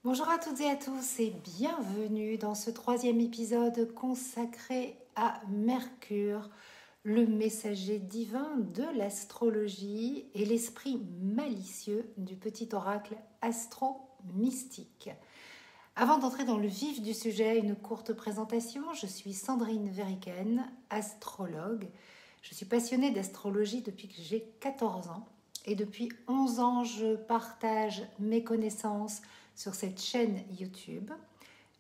Bonjour à toutes et à tous et bienvenue dans ce troisième épisode consacré à Mercure, le messager divin de l'astrologie et l'esprit malicieux du petit oracle astro-mystique. Avant d'entrer dans le vif du sujet, une courte présentation. Je suis Sandrine Veriken, astrologue. Je suis passionnée d'astrologie depuis que j'ai 14 ans et depuis 11 ans, je partage mes connaissances sur cette chaîne YouTube.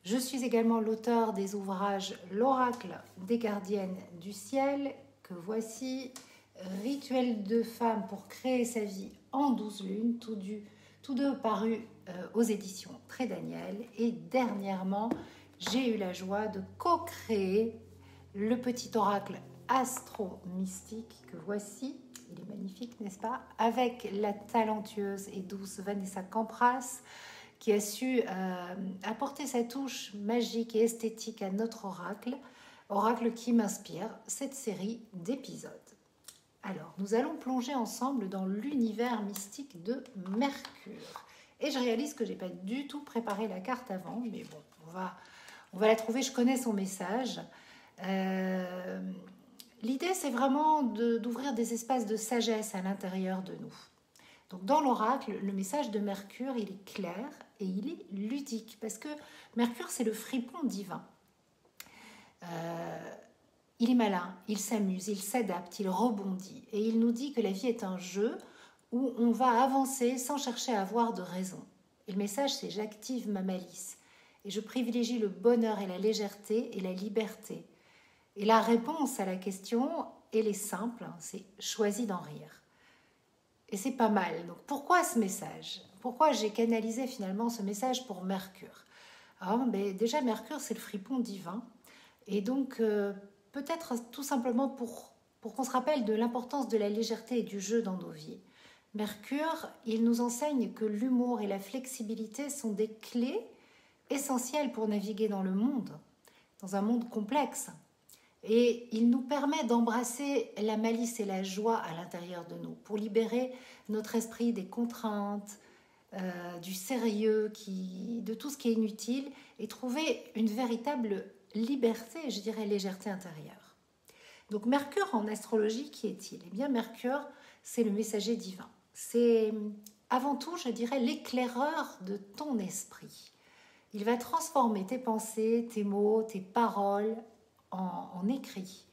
Je suis également l'auteur des ouvrages L'Oracle des gardiennes du ciel, que voici, Rituel de femme pour créer sa vie en 12 lunes, tous deux parus aux éditions Très Daniel. Et dernièrement, j'ai eu la joie de co-créer le petit oracle astro-mystique que voici. Il est magnifique, n'est-ce pas? Avec la talentueuse et douce Vanessa Campras, qui a su apporter sa touche magique et esthétique à notre oracle qui m'inspire cette série d'épisodes. Alors, nous allons plonger ensemble dans l'univers mystique de Mercure. Et je réalise que je n'ai pas du tout préparé la carte avant, mais bon, on va la trouver, je connais son message. L'idée, c'est vraiment d'ouvrir des espaces de sagesse à l'intérieur de nous. Donc dans l'oracle, le message de Mercure, il est clair et il est ludique, parce que Mercure, c'est le fripon divin. Il est malin, il s'amuse, il s'adapte, il rebondit, et il nous dit que la vie est un jeu où on va avancer sans chercher à avoir de raison. Et le message, c'est « j'active ma malice » et je privilégie le bonheur et la légèreté et la liberté. Et la réponse à la question, elle est simple, c'est « choisis d'en rire ». Et c'est pas mal. Donc pourquoi ce message? Pourquoi j'ai canalisé finalement ce message pour Mercure? Alors, déjà, Mercure, c'est le fripon divin. Et donc, peut-être tout simplement pour qu'on se rappelle de l'importance de la légèreté et du jeu dans nos vies. Mercure, il nous enseigne que l'humour et la flexibilité sont des clés essentielles pour naviguer dans le monde, dans un monde complexe. Et il nous permet d'embrasser la malice et la joie à l'intérieur de nous, pour libérer notre esprit des contraintes, du sérieux, de tout ce qui est inutile, et trouver une véritable liberté, je dirais légèreté intérieure. Donc Mercure en astrologie, qui est-il? Eh bien Mercure, c'est le messager divin. C'est avant tout, je dirais, l'éclaireur de ton esprit. Il va transformer tes pensées, tes mots, tes paroles en écrit.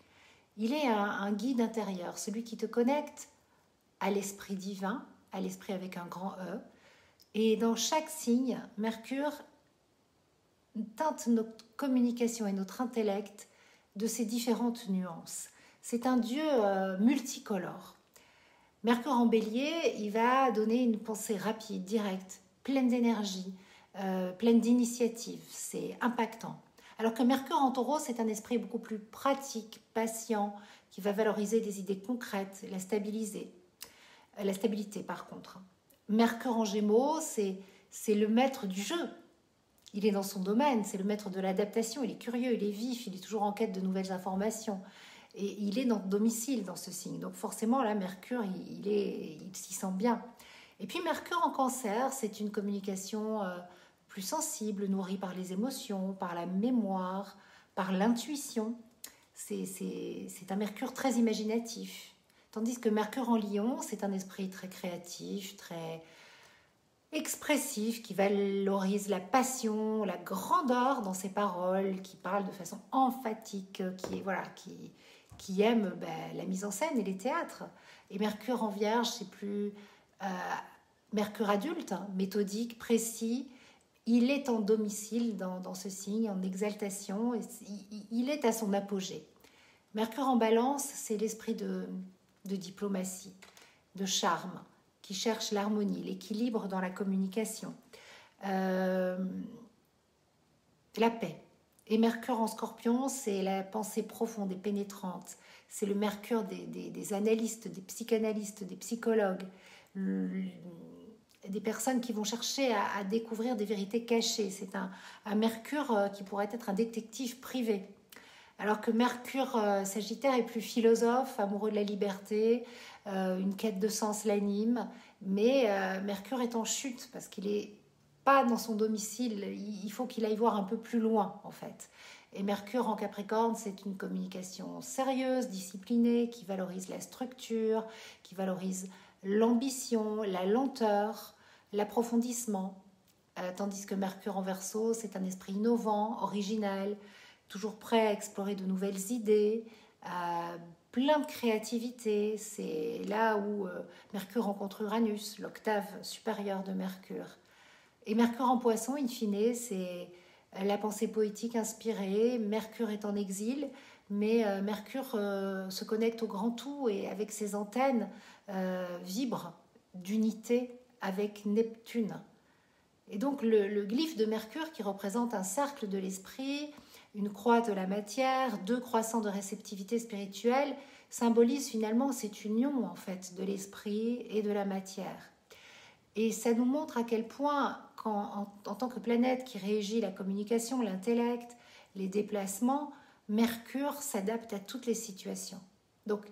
Il est un guide intérieur, celui qui te connecte à l'esprit divin, à l'esprit avec un grand E. Et dans chaque signe, Mercure teinte notre communication et notre intellect de ces différentes nuances. C'est un dieu multicolore. Mercure en bélier, il va donner une pensée rapide, directe, pleine d'énergie, pleine d'initiative. C'est impactant. Alors que Mercure en taureau, c'est un esprit beaucoup plus pratique, patient, qui va valoriser des idées concrètes, la stabilité par contre. Mercure en gémeaux, c'est le maître du jeu. Il est dans son domaine, c'est le maître de l'adaptation, il est curieux, il est vif, il est toujours en quête de nouvelles informations. Et il est dans domicile dans ce signe. Donc forcément, là, Mercure, il s'y sent bien. Et puis Mercure en cancer, c'est une communication plus sensible, nourrie par les émotions, par la mémoire, par l'intuition. C'est un Mercure très imaginatif. Tandis que Mercure en Lion, c'est un esprit très créatif, très expressif, qui valorise la passion, la grandeur dans ses paroles, qui parle de façon emphatique, qui aime la mise en scène et les théâtres. Et Mercure en Vierge, c'est plus Mercure adulte, méthodique, précis. Il est en domicile dans ce signe, en exaltation, et il est à son apogée. Mercure en Balance, c'est l'esprit de diplomatie, de charme, qui cherche l'harmonie, l'équilibre dans la communication, la paix. Et Mercure en Scorpion, c'est la pensée profonde et pénétrante. C'est le Mercure des analystes, des psychanalystes, des psychologues, des personnes qui vont chercher à découvrir des vérités cachées. C'est un Mercure qui pourrait être un détective privé. Alors que Mercure Sagittaire est plus philosophe, amoureux de la liberté, une quête de sens l'anime. Mais Mercure est en chute parce qu'il est pas dans son domicile, il faut qu'il aille voir un peu plus loin en fait. Et Mercure en Capricorne, c'est une communication sérieuse, disciplinée, qui valorise la structure, qui valorise l'ambition, la lenteur, l'approfondissement. Tandis que Mercure en Verseau, c'est un esprit innovant, original, toujours prêt à explorer de nouvelles idées, plein de créativité. C'est là où Mercure rencontre Uranus, l'octave supérieure de Mercure. Et Mercure en Poisson, in fine, c'est la pensée poétique inspirée. Mercure est en exil, mais Mercure se connecte au grand tout et avec ses antennes vibre d'unité avec Neptune. Et donc le glyphe de Mercure qui représente un cercle de l'esprit, une croix de la matière, 2 croissants de réceptivité spirituelle, symbolise finalement cette union en fait de l'esprit et de la matière. Et ça nous montre à quel point, en tant que planète qui régit la communication, l'intellect, les déplacements, Mercure s'adapte à toutes les situations. Donc,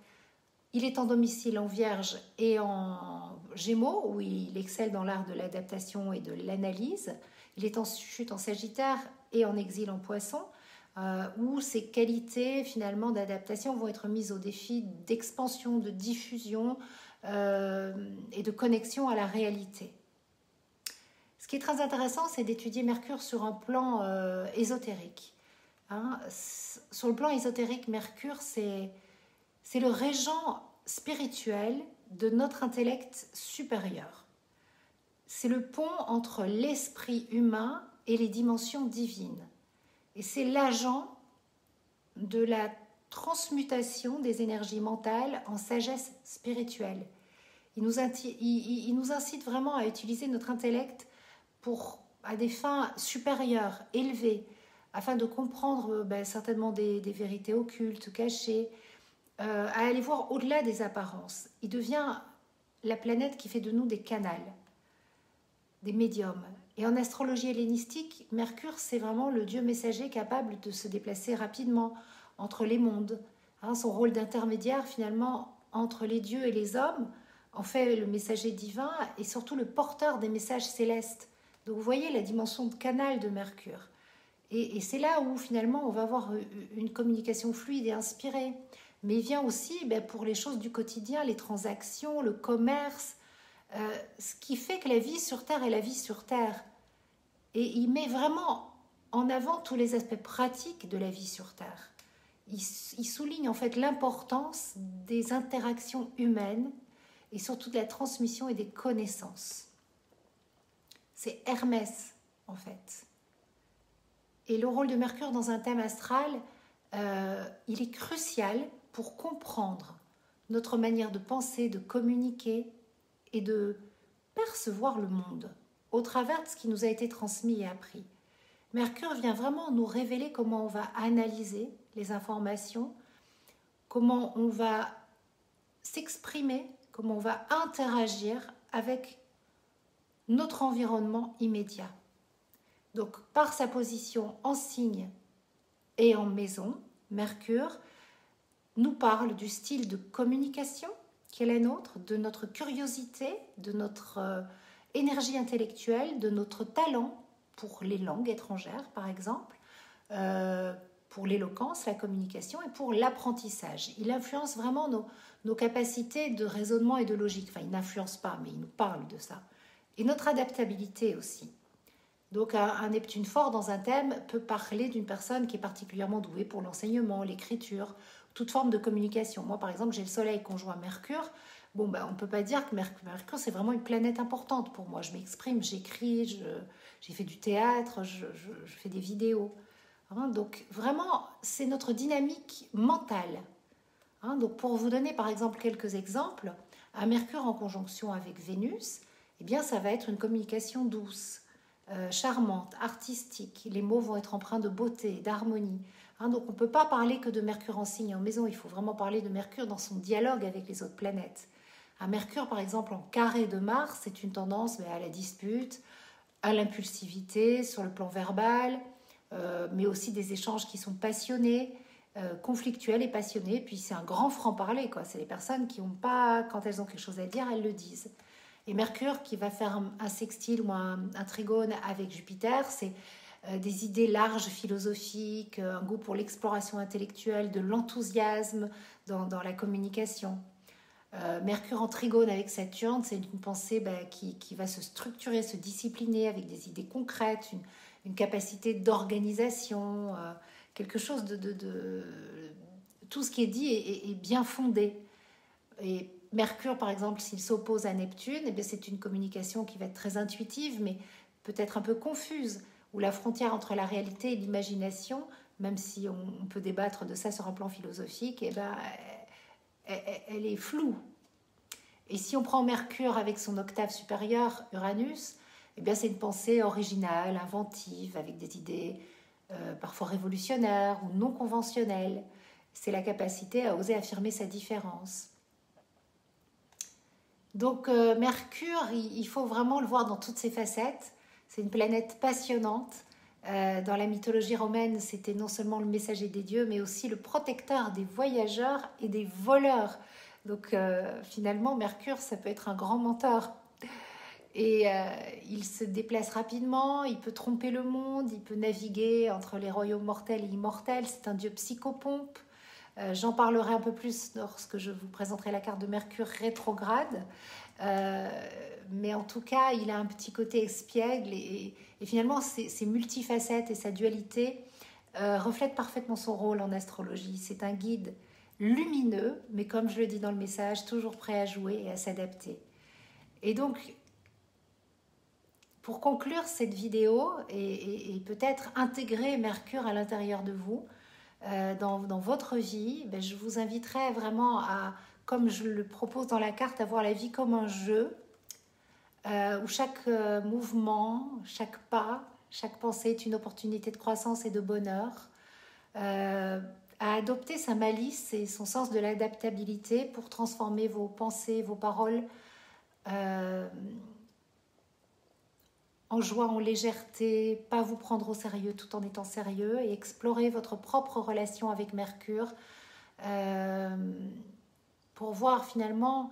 il est en domicile en Vierge et en Gémeaux, où il excelle dans l'art de l'adaptation et de l'analyse. Il est en chute en Sagittaire et en exil en Poisson, où ses qualités finalement d'adaptation vont être mises au défi d'expansion, de diffusion et de connexion à la réalité. Ce qui est très intéressant, c'est d'étudier Mercure sur un plan ésotérique. Sur le plan ésotérique, Mercure, c'est le régent spirituel de notre intellect supérieur. C'est le pont entre l'esprit humain et les dimensions divines. Et c'est l'agent de la transmutation des énergies mentales en sagesse spirituelle. Il nous incite vraiment à utiliser notre intellect à des fins supérieures, élevées, afin de comprendre certainement des vérités occultes, cachées, à aller voir au-delà des apparences. Il devient la planète qui fait de nous des canals, des médiums. Et en astrologie hellénistique, Mercure, c'est vraiment le dieu messager capable de se déplacer rapidement entre les mondes. Son rôle d'intermédiaire, finalement, entre les dieux et les hommes, en fait le messager divin et surtout le porteur des messages célestes. Donc vous voyez la dimension de canal de Mercure. Et c'est là où, finalement, on va avoir une communication fluide et inspirée. Mais il vient aussi pour les choses du quotidien, les transactions, le commerce, ce qui fait que la vie sur Terre est la vie sur Terre. Et il met vraiment en avant tous les aspects pratiques de la vie sur Terre. Il souligne en fait l'importance des interactions humaines et surtout de la transmission et des connaissances. C'est Hermès, en fait. Et le rôle de Mercure dans un thème astral, il est crucial pour comprendre notre manière de penser, de communiquer et de percevoir le monde au travers de ce qui nous a été transmis et appris. Mercure vient vraiment nous révéler comment on va analyser les informations, comment on va s'exprimer, comment on va interagir avec notre environnement immédiat. Donc, par sa position en signe et en maison, Mercure nous parle du style de communication qui est la nôtre, de notre curiosité, de notre énergie intellectuelle, de notre talent pour les langues étrangères, par exemple, pour l'éloquence, la communication et pour l'apprentissage. Il influence vraiment nos capacités de raisonnement et de logique. Enfin, il n'influence pas, mais il nous parle de ça. Et notre adaptabilité aussi. Donc, un Neptune fort dans un thème peut parler d'une personne qui est particulièrement douée pour l'enseignement, l'écriture, toute forme de communication. Moi, par exemple, j'ai le Soleil conjoint Mercure. On ne peut pas dire que Mercure, c'est vraiment une planète importante pour moi. Je m'exprime, j'écris, j'ai fait du théâtre, je fais des vidéos. Donc, vraiment, c'est notre dynamique mentale. Donc, pour vous donner, par exemple, quelques exemples, un Mercure en conjonction avec Vénus, eh bien, ça va être une communication douce, charmante, artistique. Les mots vont être empreints de beauté, d'harmonie. Donc on ne peut pas parler que de Mercure en signe en maison, il faut vraiment parler de Mercure dans son dialogue avec les autres planètes. Un Mercure, par exemple, en carré de Mars, c'est une tendance à la dispute, à l'impulsivité sur le plan verbal, mais aussi des échanges qui sont passionnés, conflictuels et passionnés. Puis c'est un grand franc-parler, quoi. C'est les personnes qui n'ont pas, quand elles ont quelque chose à dire, elles le disent. Et Mercure qui va faire un sextile ou un trigone avec Jupiter, c'est des idées larges, philosophiques, un goût pour l'exploration intellectuelle, de l'enthousiasme dans la communication. Mercure en trigone avec Saturne, c'est une pensée qui va se structurer, se discipliner avec des idées concrètes, une capacité d'organisation, quelque chose de... Tout ce qui est dit est bien fondé. Et Mercure, par exemple, s'il s'oppose à Neptune, eh bien, c'est une communication qui va être très intuitive, mais peut-être un peu confuse, où la frontière entre la réalité et l'imagination, même si on peut débattre de ça sur un plan philosophique, eh ben, elle est floue. Et si on prend Mercure avec son octave supérieure, Uranus, eh bien, c'est une pensée originale, inventive, avec des idées parfois révolutionnaires ou non conventionnelles. C'est la capacité à oser affirmer sa différence. Donc Mercure, il faut vraiment le voir dans toutes ses facettes. C'est une planète passionnante. Dans la mythologie romaine, c'était non seulement le messager des dieux, mais aussi le protecteur des voyageurs et des voleurs. Donc finalement, Mercure, ça peut être un grand mentor. Et il se déplace rapidement, il peut tromper le monde, il peut naviguer entre les royaumes mortels et immortels. C'est un dieu psychopompe. J'en parlerai un peu plus lorsque je vous présenterai la carte de Mercure rétrograde. Mais en tout cas, il a un petit côté espiègle et finalement, ses multifacettes et sa dualité reflètent parfaitement son rôle en astrologie. C'est un guide lumineux, mais comme je le dis dans le message, toujours prêt à jouer et à s'adapter. Et donc, pour conclure cette vidéo et peut-être intégrer Mercure à l'intérieur de vous, dans votre vie, je vous inviterai vraiment à, comme je le propose dans la carte, à voir la vie comme un jeu où chaque mouvement, chaque pas, chaque pensée est une opportunité de croissance et de bonheur, à adopter sa malice et son sens de l'adaptabilité pour transformer vos pensées, vos paroles en joie, en légèreté, pas vous prendre au sérieux tout en étant sérieux et explorer votre propre relation avec Mercure pour voir finalement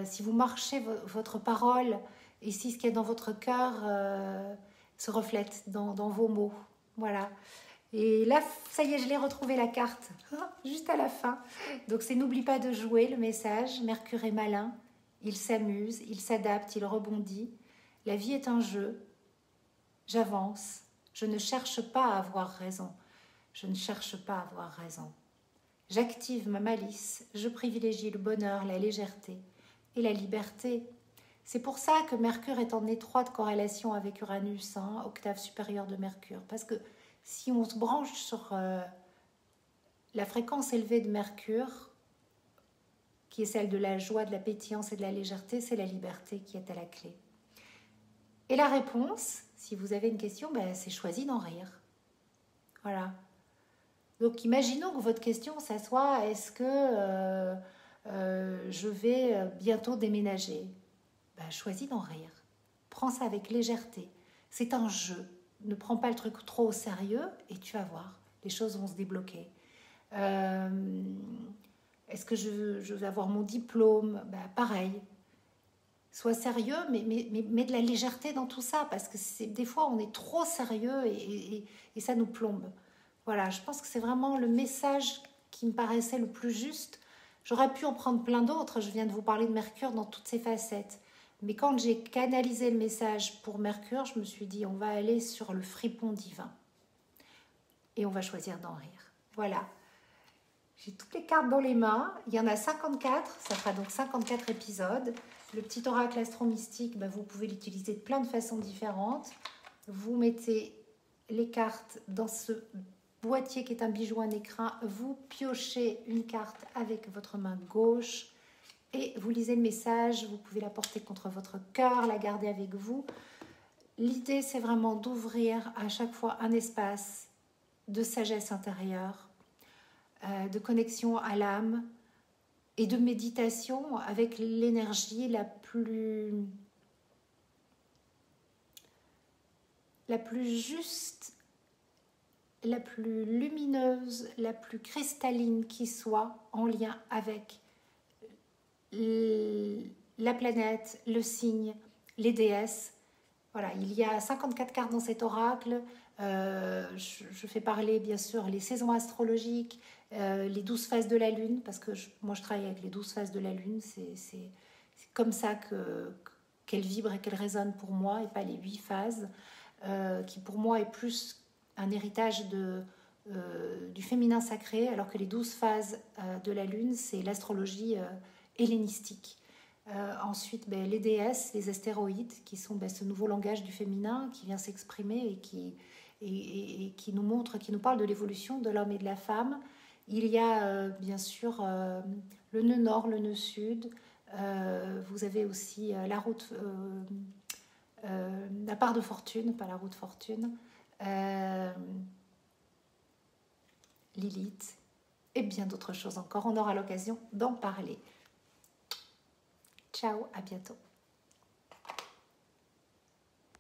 si vous marchez votre parole et si ce qu'il y a dans votre cœur se reflète dans vos mots. Voilà. Et là, ça y est, je l'ai retrouvé la carte, juste à la fin. Donc c'est n'oublie pas de jouer le message. Mercure est malin, il s'amuse, il s'adapte, il rebondit. La vie est un jeu. J'avance. Je ne cherche pas à avoir raison. Je ne cherche pas à avoir raison. J'active ma malice. Je privilégie le bonheur, la légèreté et la liberté. C'est pour ça que Mercure est en étroite corrélation avec Uranus, octave supérieure de Mercure. Parce que si on se branche sur la fréquence élevée de Mercure, qui est celle de la joie, de la pétillance et de la légèreté, c'est la liberté qui est à la clé. Et la réponse, si vous avez une question, c'est choisi d'en rire. Voilà. Donc imaginons que votre question, ça soit est-ce que je vais bientôt déménager? Choisis d'en rire. Prends ça avec légèreté. C'est un jeu. Ne prends pas le truc trop au sérieux et tu vas voir, les choses vont se débloquer. Est-ce que je vais avoir mon diplôme? Pareil. Sois sérieux, mais de la légèreté dans tout ça, parce que des fois, on est trop sérieux et ça nous plombe. Voilà, je pense que c'est vraiment le message qui me paraissait le plus juste. J'aurais pu en prendre plein d'autres, je viens de vous parler de Mercure dans toutes ses facettes. Mais quand j'ai canalisé le message pour Mercure, je me suis dit, on va aller sur le fripon divin. Et on va choisir d'en rire. Voilà. J'ai toutes les cartes dans les mains. Il y en a 54. Ça fera donc 54 épisodes. Le petit oracle astro-mystique, vous pouvez l'utiliser de plein de façons différentes. Vous mettez les cartes dans ce boîtier qui est un bijou, un écrin. Vous piochez une carte avec votre main gauche. Et vous lisez le message, vous pouvez la porter contre votre cœur, la garder avec vous. L'idée, c'est vraiment d'ouvrir à chaque fois un espace de sagesse intérieure, de connexion à l'âme et de méditation avec l'énergie la plus juste, la plus lumineuse, la plus cristalline qui soit en lien avec la planète, le signe, les déesses. Voilà, il y a 54 cartes dans cet oracle. Je fais parler bien sûr les saisons astrologiques, les 12 phases de la Lune, parce que moi je travaille avec les 12 phases de la Lune. C'est comme ça qu'elle vibre et qu'elle résonne pour moi, et pas les 8 phases, qui pour moi est plus un héritage du féminin sacré, alors que les 12 phases de la Lune, c'est l'astrologie hellénistique. Ensuite, les déesses, les astéroïdes, qui sont ce nouveau langage du féminin qui vient s'exprimer et qui nous montre, qui nous parle de l'évolution de l'homme et de la femme. Il y a bien sûr le nœud nord, le nœud sud. Vous avez aussi la route, la part de fortune, pas la route fortune. Lilith et bien d'autres choses encore. On aura l'occasion d'en parler. Ciao, à bientôt.